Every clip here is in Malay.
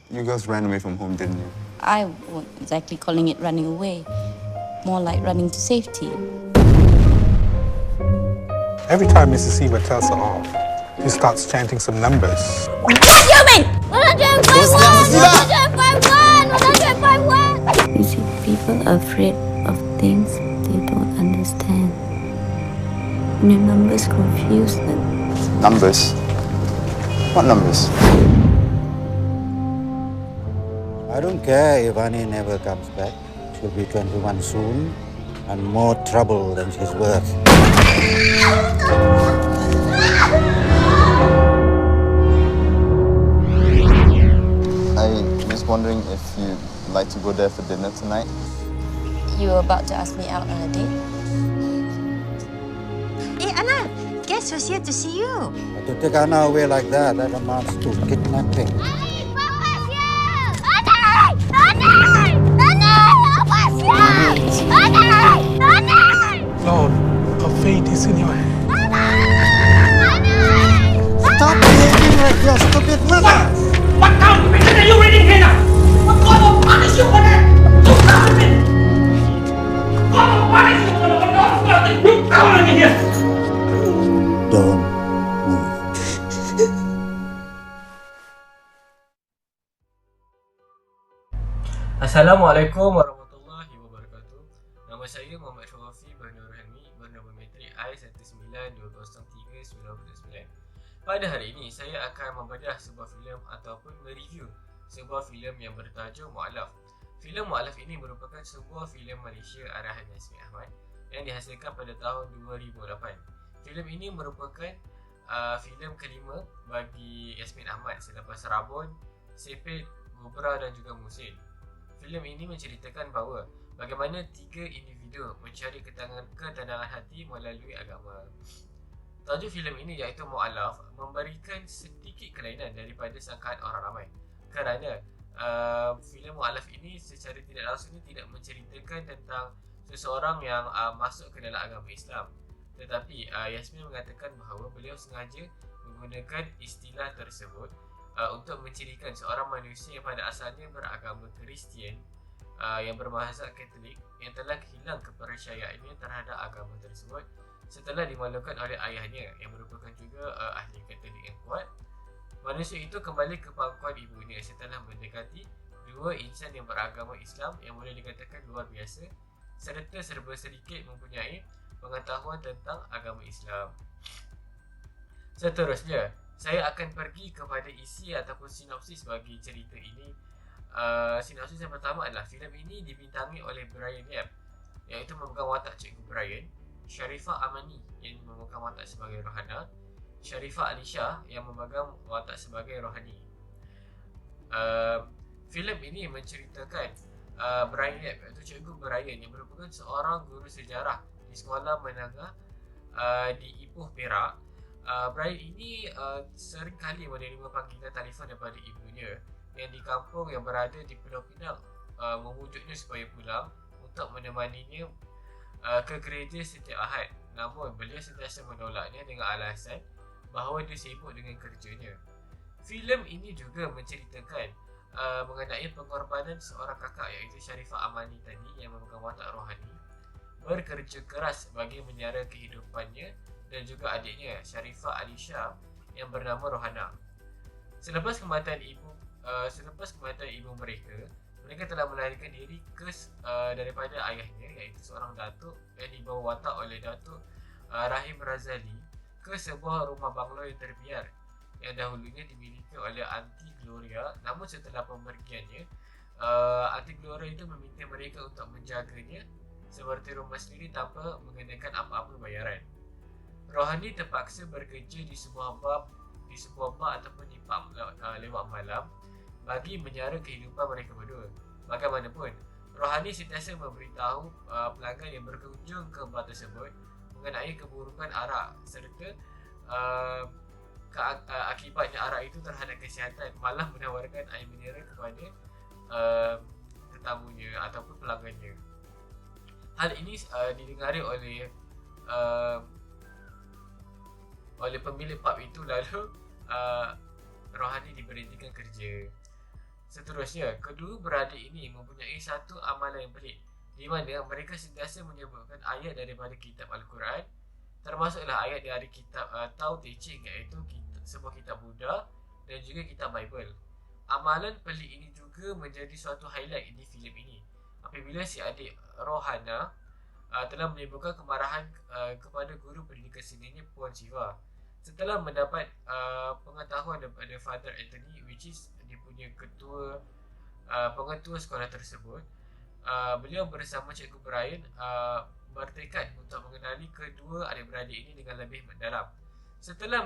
You girls ran away from home, didn't you? I won't exactly calling it running away, more like running to safety. Every time Mrs. Eva tells her off, she starts chanting some numbers. What do you mean? 151! 151! You see, people are afraid of things they don't understand. And your numbers confuse them. Numbers? What numbers? I don't care if Annie never comes back. She'll be 21 soon and more trouble than she's worth. I was wondering if you'd like to go there for dinner tonight. You were about to ask me out on a date? Hey, Anna, guess who's here to see you? But to take Anna away like that amounts to kidnapping. Lord, her fate is in your hands. Stop behaving like your stupid mother! What kind of picture are you reading here now? What God will punish you for that? You come with me! God will punish you for that! You come with me here! Don't move. Assalamualaikum warahmatullahi wabarakatuh. Nama saya Muhammad Syawafi Bernur Helmi bernama metrik I1920399. Pada hari ini saya akan membedah sebuah filem ataupun mereview sebuah filem yang bertajuk Mu'allaf. Filem Mu'allaf ini merupakan sebuah filem Malaysia arahan Yasmin Ahmad yang dihasilkan pada tahun 2008. Filem ini merupakan filem kelima bagi Yasmin Ahmad selepas Rabon, Sepet, Gobra dan juga Musin. Filem ini menceritakan bahawa bagaimana tiga individu mencari ketenangan hati melalui agama. Tajuk filem ini iaitu Mu'allaf memberikan sedikit kelainan daripada sangkaan orang ramai kerana filem Mu'allaf ini secara tidak langsung tidak menceritakan tentang seseorang yang masuk ke dalam agama Islam. Tetapi Yasmin mengatakan bahawa beliau sengaja menggunakan istilah tersebut untuk mencirikan seorang manusia yang pada asalnya beragama Kristian yang bermazhab Katolik yang telah hilang kepercayaannya terhadap agama tersebut setelah dimalukan oleh ayahnya yang merupakan juga ahli Katolik yang kuat. Manusia itu kembali ke pangkuan ibunya setelah mendekati dua insan yang beragama Islam yang boleh dikatakan luar biasa serta serba sedikit mempunyai pengetahuan tentang agama Islam. Seterusnya, saya akan pergi kepada isi ataupun sinopsis bagi cerita ini. Sinopsis yang pertama adalah filem ini dibintangi oleh Brian Yap iaitu memegang watak Cikgu Brian, Sharifah Amani yang memegang watak sebagai Rohana, Sharifah Alisha yang memegang watak sebagai Rohani. Filem ini menceritakan Brian Yap iaitu Cikgu Brian yang merupakan seorang guru sejarah di sekolah menengah di Ipoh, Perak. Brian ini sering kali menerima panggilan telefon daripada ibunya yang di kampung yang berada di Pulau Pinang memujuknya supaya pulang untuk menemaninya ke gereja setiap Ahad. Namun beliau sentiasa menolaknya dengan alasan bahawa dia sibuk dengan kerjanya. Filem ini juga menceritakan mengenai pengorbanan seorang kakak iaitu Sharifah Amani tadi yang memegang watak rohani bekerja keras bagi menyara kehidupannya dan juga adiknya Sharifah Alisha yang bernama Rohana. Selepas kematian ibu mereka telah melarikan diri daripada ayahnya iaitu seorang datuk yang dibawa watak oleh Datuk Rahim Razali ke sebuah rumah banglo yang terbiar yang dahulunya dimiliki oleh Aunty Gloria. Namun setelah pemergiannya, Aunty Gloria itu meminta mereka untuk menjaganya seperti rumah sendiri tanpa mengenakan apa-apa bayaran. Rohani terpaksa bekerja di sebuah bar ataupun di pub lewat malam bagi menyara kehidupan mereka berdua. Bagaimanapun, Rohani sentiasa memberitahu pelanggan yang berkunjung ke bar tersebut mengenai keburukan arak serta akibatnya arak itu terhadap kesihatan, malah menawarkan air mineral kepada tetamunya ataupun pelanggannya. Hal ini didengari oleh pemilik pub itu, lalu Rohani diberhentikan kerja. Seterusnya, kedua beradik ini mempunyai satu amalan yang pelik, di mana mereka sentiasa menyebutkan ayat daripada kitab Al-Quran, termasuklah ayat dari kitab Tao Te Ching, iaitu sebuah kitab Buddha dan juga kitab Bible. Amalan pelik ini juga menjadi suatu highlight di filem ini apabila si adik Rohana telah menimbulkan kemarahan kepada guru pendidikan seniornya Puan Shiva. Setelah mendapat pengetahuan daripada Father Anthony, which is dia punya pengetua sekolah tersebut, beliau bersama Cikgu Brian bertekad untuk mengenali kedua adik-beradik ini dengan lebih mendalam. Setelah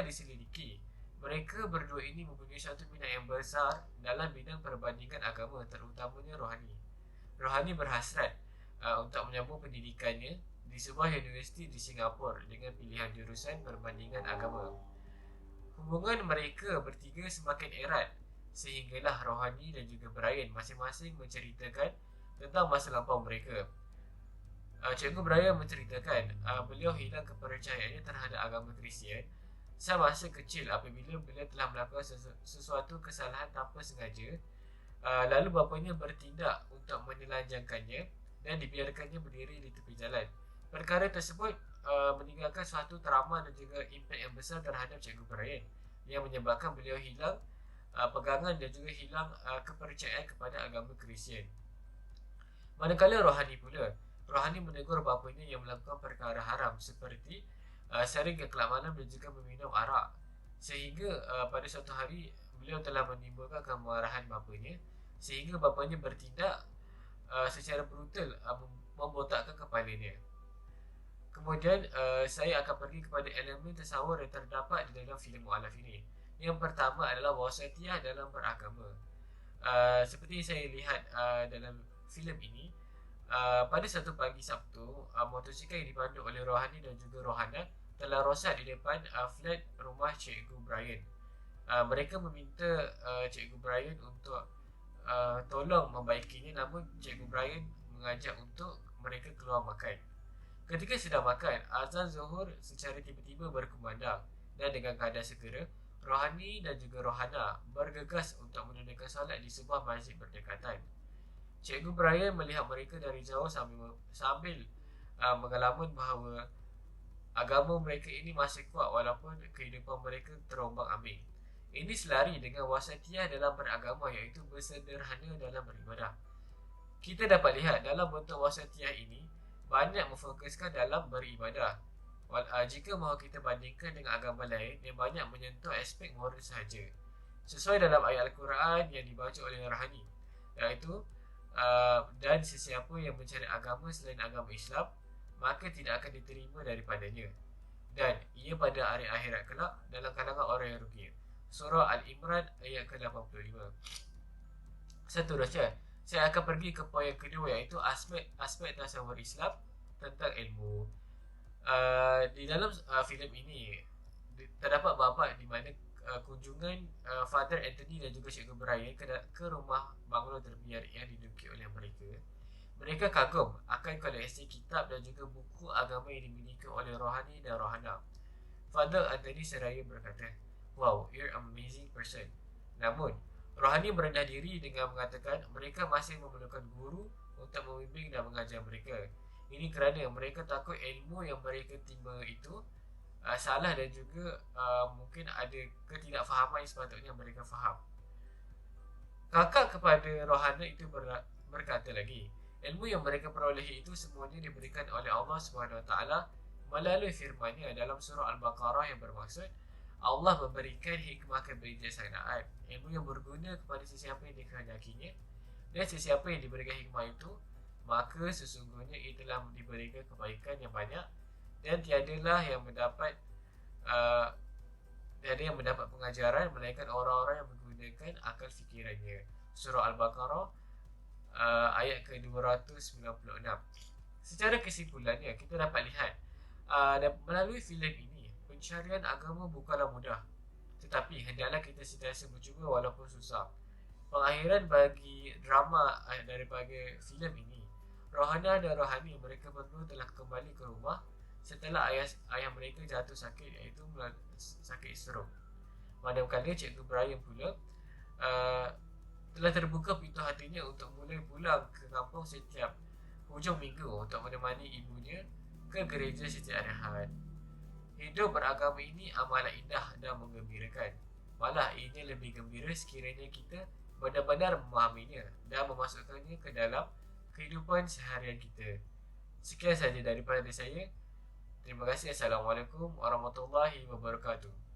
diselidiki, mereka berdua ini mempunyai satu minat yang besar dalam bidang perbandingan agama, terutamanya rohani. Rohani berhasrat untuk menyambung pendidikannya di sebuah universiti di Singapura dengan pilihan jurusan perbandingan agama. Hubungan mereka bertiga semakin erat sehinggalah Rohani dan juga Brian masing-masing menceritakan tentang masa lampau mereka. Cikgu Brian menceritakan beliau hilang kepercayaannya terhadap agama Kristian semasa kecil apabila beliau telah melakukan sesuatu kesalahan tanpa sengaja, lalu bapanya bertindak untuk menelanjangkannya dan dibiarkannya berdiri di tepi jalan. Perkara tersebut meninggalkan suatu trauma dan juga impak yang besar terhadap Cikgu Brian yang menyebabkan beliau hilang pegangan dan juga hilang kepercayaan kepada agama Kristian. Manakala Rohani menegur bapanya yang melakukan perkara haram seperti sering ke kelab malam dan juga meminum arak, sehingga pada suatu hari beliau telah menimbulkan kemarahan bapanya sehingga bapanya bertindak secara brutal membotakkan kepalanya. Kemudian saya akan pergi kepada elemen tasawur yang terdapat di dalam filem mu'alaf ini. Yang pertama adalah wasatiyah dalam beragama. Seperti yang saya lihat dalam filem ini, pada satu pagi Sabtu, motosikal yang dipandu oleh Rohani dan juga Rohana telah rosak di depan flat rumah Cikgu Brian. Mereka meminta Cikgu Brian untuk tolong membaikinya, namun Cikgu Brian mengajak untuk mereka keluar makan. Ketika sedang makan, azan Zuhur secara tiba-tiba berkumandang dan dengan keadaan segera, Rohani dan juga Rohana bergegas untuk menunaikan solat di sebuah masjid berdekatan. Cikgu Brian melihat mereka dari jauh sambil mengalaman bahawa agama mereka ini masih kuat walaupun kehidupan mereka terombang-ambing. Ini selari dengan wasatiyah dalam beragama, iaitu bersederhana dalam beribadah. Kita dapat lihat dalam bentuk wasatiyah ini banyak memfokuskan dalam beribadah. Jika mahu kita bandingkan dengan agama lain yang banyak menyentuh aspek moral sahaja, sesuai dalam ayat Al-Quran yang dibaca oleh Rohani, iaitu dan sesiapa yang mencari agama selain agama Islam, maka tidak akan diterima daripadanya, dan ia pada hari akhirat kelak dalam kalangan orang yang rugi. Surah Al-Imran ayat ke-85. Seterusnya, saya akan pergi ke poin yang kedua, iaitu aspek tasawur Islam tentang ilmu. Di dalam filem ini terdapat bab di mana kunjungan Father Anthony dan juga Cikgu Brian ke rumah banglo terbiar yang diduduki oleh mereka. Mereka kagum akan koleksi kitab dan juga buku agama yang dimiliki oleh Rohani dan Rohana. Father Anthony seraya berkata, "Wow, you're an amazing person." Namun, Rohani merendah diri dengan mengatakan mereka masih memerlukan guru untuk membimbing dan mengajar mereka. Ini kerana mereka takut ilmu yang mereka timba itu salah dan juga mungkin ada ketidakfahaman yang sepatutnya mereka faham. Kakak kepada Rohana itu berkata lagi, ilmu yang mereka perolehi itu semuanya diberikan oleh Allah SWT melalui firman-Nya dalam surah Al-Baqarah yang bermaksud Allah memberikan hikmah kebijaksanaan, ilmu yang berguna kepada sesiapa yang dikehendakinya, dan sesiapa yang diberikan hikmah itu, maka sesungguhnya ia telah diberikan kebaikan yang banyak dan tiadalah yang mendapat pengajaran melainkan orang-orang yang menggunakan akal fikirannya. Surah Al-Baqarah ayat ke-296. Secara kesimpulannya, kita dapat lihat melalui filem ini, pencarian agama bukanlah mudah, tetapi hendaklah kita sentiasa bercuba walaupun susah. Pengakhiran bagi drama daripada filem ini, Rohana dan Rohani mereka berdua telah kembali ke rumah setelah ayah mereka jatuh sakit, iaitu sakit stroke. Manakala Cikgu Brian pula telah terbuka pintu hatinya untuk mulai pulang ke kampung setiap hujung minggu untuk menemani ibunya ke gereja setiap Ahad. Hidup beragama ini amatlah indah dan menggembirakan. Malah ianya lebih gembira sekiranya kita benar-benar memahaminya dan memasukkannya ke dalam kehidupan seharian kita. Sekian sahaja daripada saya. Terima kasih. Assalamualaikum warahmatullahi wabarakatuh.